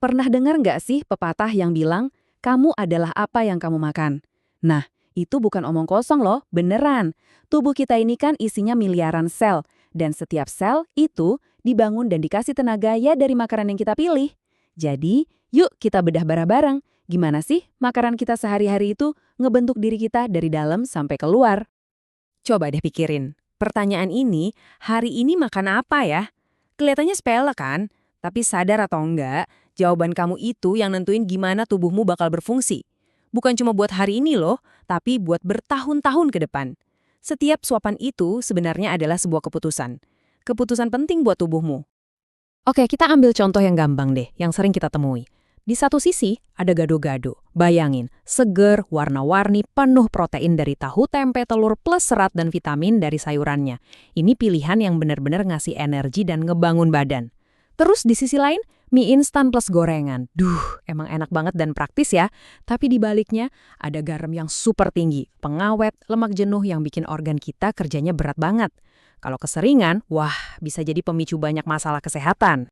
Pernah dengar nggak sih pepatah yang bilang, kamu adalah apa yang kamu makan? Nah, itu bukan omong kosong loh, beneran. Tubuh kita ini kan isinya miliaran sel, dan setiap sel itu dibangun dan dikasih tenaga ya dari makanan yang kita pilih. Jadi, yuk kita bedah bareng-bareng. Gimana sih makanan kita sehari-hari itu ngebentuk diri kita dari dalam sampai keluar? Coba deh pikirin, pertanyaan ini, hari ini makan apa ya? Kelihatannya sepele kan? Tapi sadar atau enggak, jawaban kamu itu yang nentuin gimana tubuhmu bakal berfungsi. Bukan cuma buat hari ini loh, tapi buat bertahun-tahun ke depan. Setiap suapan itu sebenarnya adalah sebuah keputusan. Keputusan penting buat tubuhmu. Oke, kita ambil contoh yang gampang deh, yang sering kita temui. Di satu sisi, ada gado-gado. Bayangin, seger, warna-warni, penuh protein dari tahu, tempe, telur, plus serat dan vitamin dari sayurannya. Ini pilihan yang benar-benar ngasih energi dan ngebangun badan. Terus di sisi lain, mie instan plus gorengan. Duh, emang enak banget dan praktis ya. Tapi di baliknya, ada garam yang super tinggi, pengawet, lemak jenuh yang bikin organ kita kerjanya berat banget. Kalau keseringan, wah, bisa jadi pemicu banyak masalah kesehatan.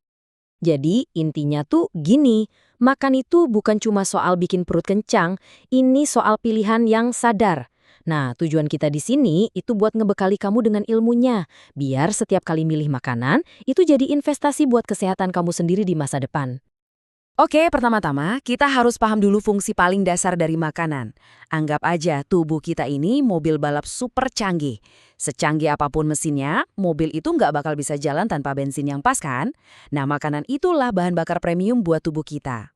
Jadi intinya tuh gini, makan itu bukan cuma soal bikin perut kencang, ini soal pilihan yang sadar. Nah, tujuan kita di sini itu buat ngebekali kamu dengan ilmunya, biar setiap kali milih makanan, itu jadi investasi buat kesehatan kamu sendiri di masa depan. Oke, pertama-tama kita harus paham dulu fungsi paling dasar dari makanan. Anggap aja tubuh kita ini mobil balap super canggih. Secanggih apapun mesinnya, mobil itu nggak bakal bisa jalan tanpa bensin yang pas kan? Nah, makanan itulah bahan bakar premium buat tubuh kita.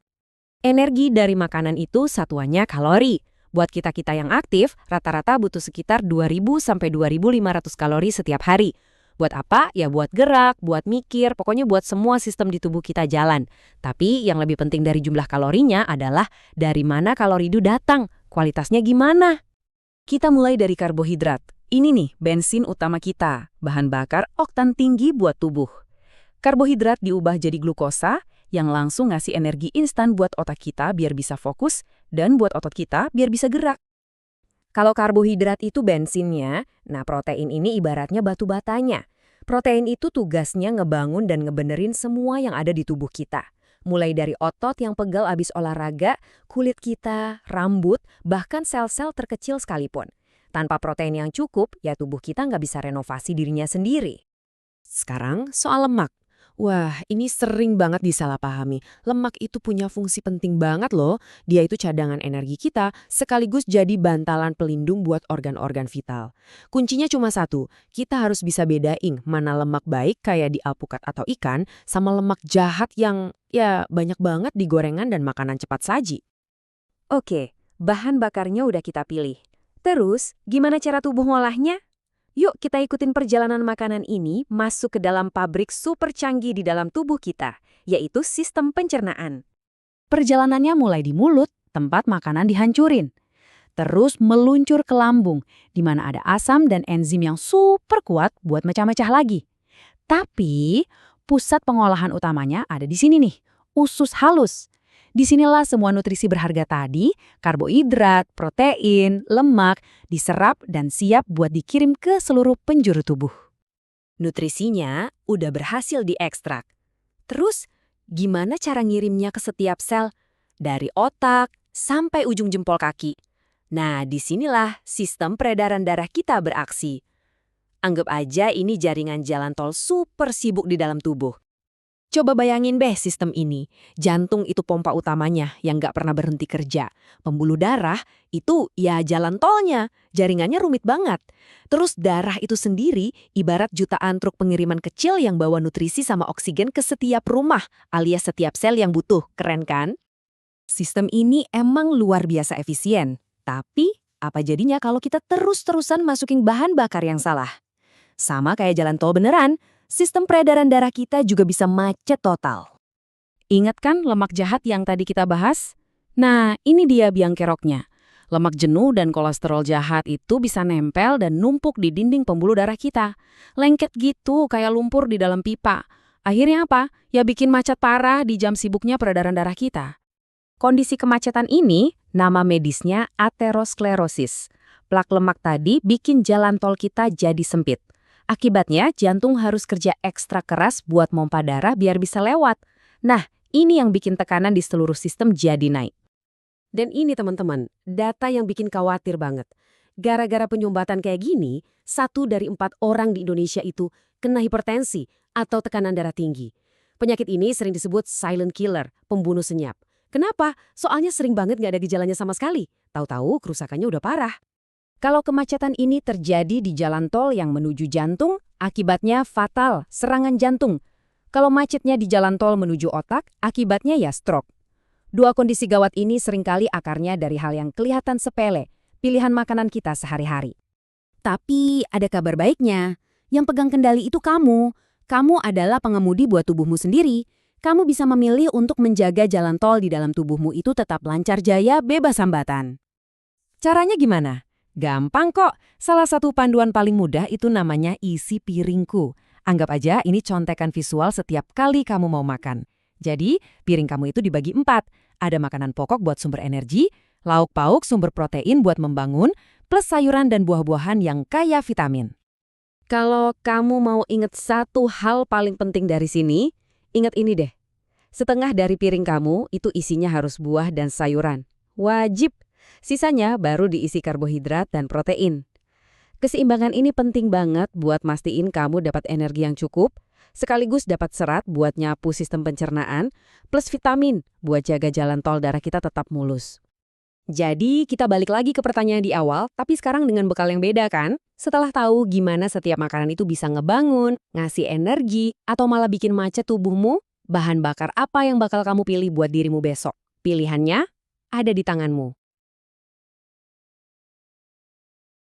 Energi dari makanan itu satuannya kalori. Buat kita-kita yang aktif, rata-rata butuh sekitar 2.000 sampai 2.500 kalori setiap hari. Buat apa? Ya buat gerak, buat mikir, pokoknya buat semua sistem di tubuh kita jalan. Tapi yang lebih penting dari jumlah kalorinya adalah dari mana kalori itu datang, kualitasnya gimana. Kita mulai dari karbohidrat. Ini nih, bensin utama kita, bahan bakar oktan tinggi buat tubuh. Karbohidrat diubah jadi glukosa yang langsung ngasih energi instan buat otak kita biar bisa fokus dan buat otot kita biar bisa gerak. Kalau karbohidrat itu bensinnya, nah protein ini ibaratnya batu batanya. Protein itu tugasnya ngebangun dan ngebenerin semua yang ada di tubuh kita. Mulai dari otot yang pegal abis olahraga, kulit kita, rambut, bahkan sel-sel terkecil sekalipun. Tanpa protein yang cukup, ya tubuh kita nggak bisa renovasi dirinya sendiri. Sekarang soal lemak. Wah, ini sering banget disalahpahami. Lemak itu punya fungsi penting banget loh. Dia itu cadangan energi kita, sekaligus jadi bantalan pelindung buat organ-organ vital. Kuncinya cuma satu, kita harus bisa bedain mana lemak baik kayak di alpukat atau ikan, sama lemak jahat yang ya banyak banget di gorengan dan makanan cepat saji. Oke, bahan bakarnya udah kita pilih. Terus, gimana cara tubuh ngolahnya? Yuk kita ikutin perjalanan makanan ini masuk ke dalam pabrik super canggih di dalam tubuh kita, yaitu sistem pencernaan. Perjalanannya mulai di mulut, tempat makanan dihancurin. Terus meluncur ke lambung, di mana ada asam dan enzim yang super kuat buat mecah-mecah lagi. Tapi, pusat pengolahan utamanya ada di sini nih, usus halus. Disinilah semua nutrisi berharga tadi, karbohidrat, protein, lemak, diserap dan siap buat dikirim ke seluruh penjuru tubuh. Nutrisinya udah berhasil diekstrak. Terus, gimana cara ngirimnya ke setiap sel? Dari otak sampai ujung jempol kaki. Nah, disinilah sistem peredaran darah kita beraksi. Anggap aja ini jaringan jalan tol super sibuk di dalam tubuh. Coba bayangin deh sistem ini. Jantung itu pompa utamanya yang nggak pernah berhenti kerja. Pembuluh darah itu ya jalan tolnya. Jaringannya rumit banget. Terus darah itu sendiri ibarat jutaan truk pengiriman kecil yang bawa nutrisi sama oksigen ke setiap rumah alias setiap sel yang butuh. Keren kan? Sistem ini emang luar biasa efisien. Tapi apa jadinya kalau kita terus-terusan masukin bahan bakar yang salah? Sama kayak jalan tol beneran, sistem peredaran darah kita juga bisa macet total. Ingat kan lemak jahat yang tadi kita bahas? Nah, ini dia biang keroknya. Lemak jenuh dan kolesterol jahat itu bisa nempel dan numpuk di dinding pembuluh darah kita. Lengket gitu, kayak lumpur di dalam pipa. Akhirnya apa? Ya bikin macet parah di jam sibuknya peredaran darah kita. Kondisi kemacetan ini, nama medisnya aterosklerosis. Plak lemak tadi bikin jalan tol kita jadi sempit. Akibatnya, jantung harus kerja ekstra keras buat mompa darah biar bisa lewat. Nah, Ini yang bikin tekanan di seluruh sistem jadi naik. Dan ini teman-teman, data yang bikin khawatir banget. Gara-gara penyumbatan kayak gini, 1 dari 4 orang di Indonesia itu kena hipertensi atau tekanan darah tinggi. Penyakit ini sering disebut silent killer, pembunuh senyap. Kenapa? Soalnya sering banget nggak ada gejalanya sama sekali. Tahu-tahu kerusakannya udah parah. Kalau kemacetan ini terjadi di jalan tol yang menuju jantung, akibatnya fatal, serangan jantung. Kalau macetnya di jalan tol menuju otak, akibatnya ya stroke. Dua kondisi gawat ini seringkali akarnya dari hal yang kelihatan sepele, pilihan makanan kita sehari-hari. Tapi ada kabar baiknya, yang pegang kendali itu kamu. Kamu adalah pengemudi buat tubuhmu sendiri. Kamu bisa memilih untuk menjaga jalan tol di dalam tubuhmu itu tetap lancar jaya, bebas hambatan. Caranya gimana? Gampang kok. Salah satu panduan paling mudah itu namanya isi piringku. Anggap aja ini contekan visual setiap kali kamu mau makan. Jadi, piring kamu itu dibagi 4. Ada makanan pokok buat sumber energi, lauk pauk sumber protein buat membangun, plus sayuran dan buah-buahan yang kaya vitamin. Kalau kamu mau inget satu hal paling penting dari sini, ingat ini deh. Setengah dari piring kamu itu isinya harus buah dan sayuran. Wajib. Sisanya baru diisi karbohidrat dan protein. Keseimbangan ini penting banget buat mastiin kamu dapat energi yang cukup, sekaligus dapat serat buat nyapu sistem pencernaan, plus vitamin buat jaga jalan tol darah kita tetap mulus. Jadi, kita balik lagi ke pertanyaan di awal, tapi sekarang dengan bekal yang beda kan? Setelah tahu gimana setiap makanan itu bisa ngebangun, ngasih energi, atau malah bikin macet tubuhmu, bahan bakar apa yang bakal kamu pilih buat dirimu besok? Pilihannya ada di tanganmu.